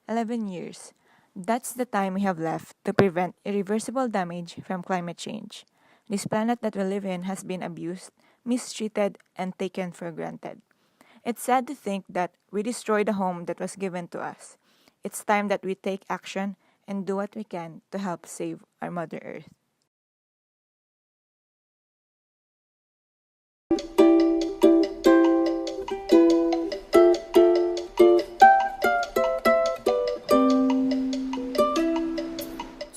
11 years. That's the time we have left to prevent irreversible damage from climate change. This planet that we live in has been abused, mistreated, and taken for granted. It's sad to think that we destroyed the home that was given to us. It's time that we take action and do what we can to help save our Mother Earth.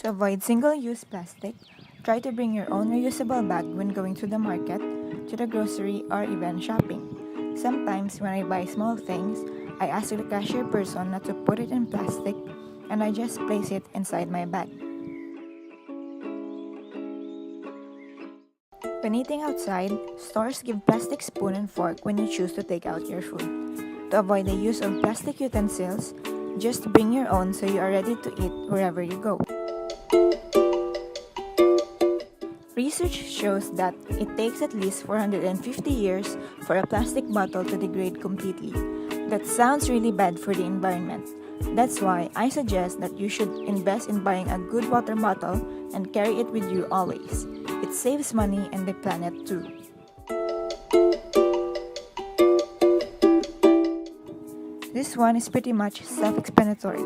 To avoid single-use plastic, try to bring your own reusable bag when going to the market, to the grocery, or even shopping. Sometimes when I buy small things, I ask the cashier person not to put it in plastic and I just place it inside my bag. When eating outside, stores give plastic spoon and fork when you choose to take out your food. To avoid the use of plastic utensils, just bring your own so you are ready to eat wherever you go. Research shows that it takes at least 450 years for a plastic bottle to degrade completely. That sounds really bad for the environment. That's why I suggest that you should invest in buying a good water bottle and carry it with you always. It saves money and the planet too. This one is pretty much self-explanatory.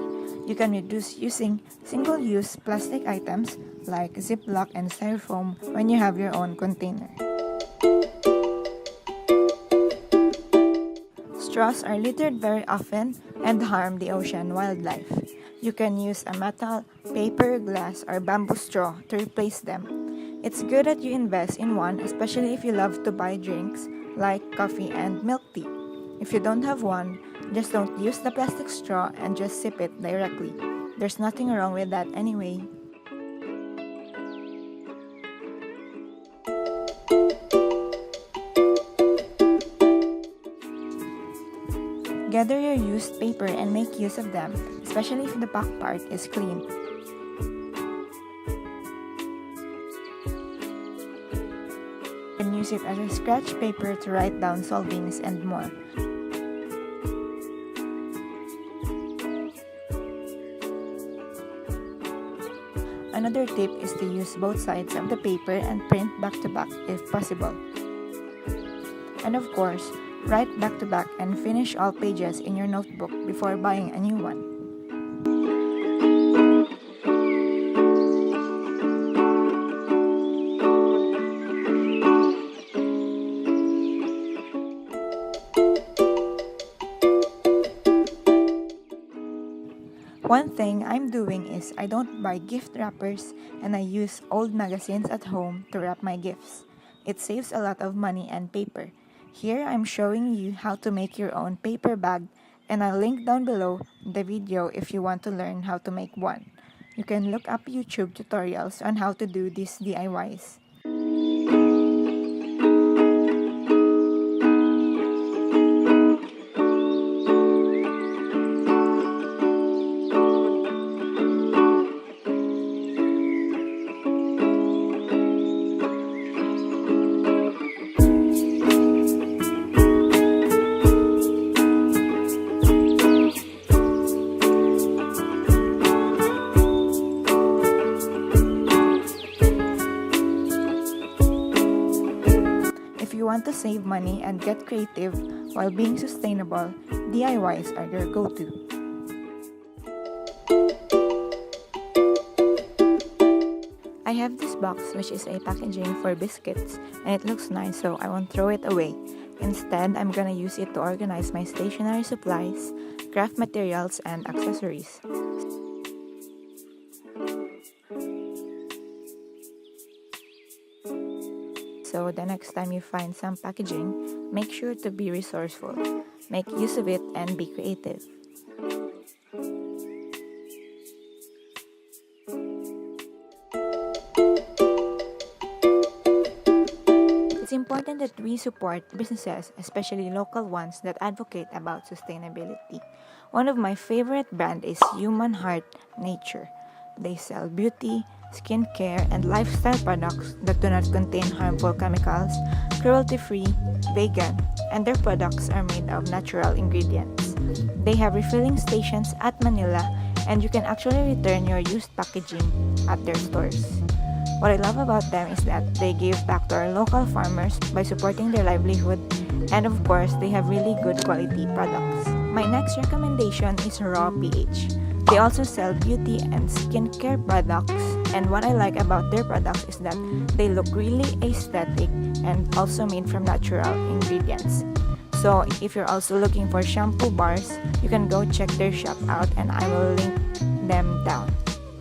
You can reduce using single-use plastic items like Ziploc and Styrofoam when you have your own container. Straws are littered very often and harm the ocean wildlife. You can use a metal, paper, glass, or bamboo straw to replace them. It's good that you invest in one, especially if you love to buy drinks like coffee and milk tea. If you don't have one, just don't use the plastic straw and just sip it directly. There's nothing wrong with that anyway. Gather your used paper and make use of them, especially if the back part is clean. You can use it as a scratch paper to write down solvings and more. Another tip is to use both sides of the paper and print back to back if possible. And of course, write back to back and finish all pages in your notebook before buying a new one. One thing I'm doing is I don't buy gift wrappers and I use old magazines at home to wrap my gifts. It saves a lot of money and paper. Here I'm showing you how to make your own paper bag and I'll link down below the video if you want to learn how to make one. You can look up YouTube tutorials on how to do these DIYs. If you want to save money and get creative while being sustainable, DIYs are your go-to. I have this box which is a packaging for biscuits and it looks nice so I won't throw it away. Instead, I'm gonna use it to organize my stationery supplies, craft materials, and accessories. So the next time you find some packaging, make sure to be resourceful. Make use of it and be creative. It's important that we support businesses, especially local ones that advocate about sustainability. One of my favorite brands is Human Heart Nature. They sell beauty, skincare, and lifestyle products that do not contain harmful chemicals, cruelty-free, vegan, and their products are made of natural ingredients. They have refilling stations at Manila, and you can actually return your used packaging at their stores. What I love about them is that they give back to our local farmers by supporting their livelihood, and of course, they have really good quality products. My next recommendation is RRAW. They also sell beauty and skincare products, and what I like about their products is that they look really aesthetic and also made from natural ingredients. So if you're also looking for shampoo bars, you can go check their shop out, and I will link them down.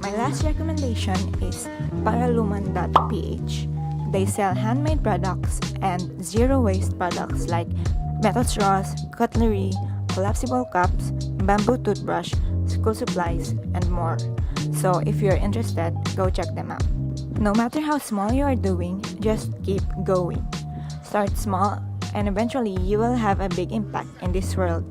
My last recommendation is shop.paraluman.ph. They sell handmade products and zero waste products like metal straws, cutlery, collapsible cups, bamboo toothbrush, school supplies, and more. So if you're interested, go check them out. No matter how small you are doing, just keep going. Start small, and eventually you will have a big impact in this world.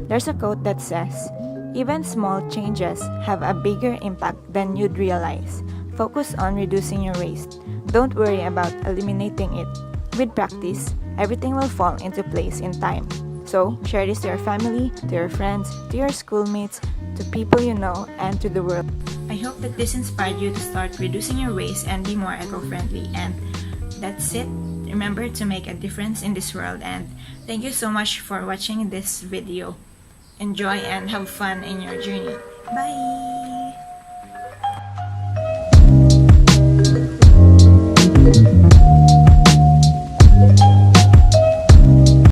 There's a quote that says, "Even small changes have a bigger impact than you'd realize." Focus on reducing your waste. Don't worry about eliminating it. With practice, everything will fall into place in time. So, share this to your family, to your friends, to your schoolmates, to people you know, and to the world. I hope that this inspired you to start reducing your waste and be more eco-friendly. And that's it. Remember to make a difference in this world, and thank you so much for watching this video. Enjoy and have fun in your journey. Bye!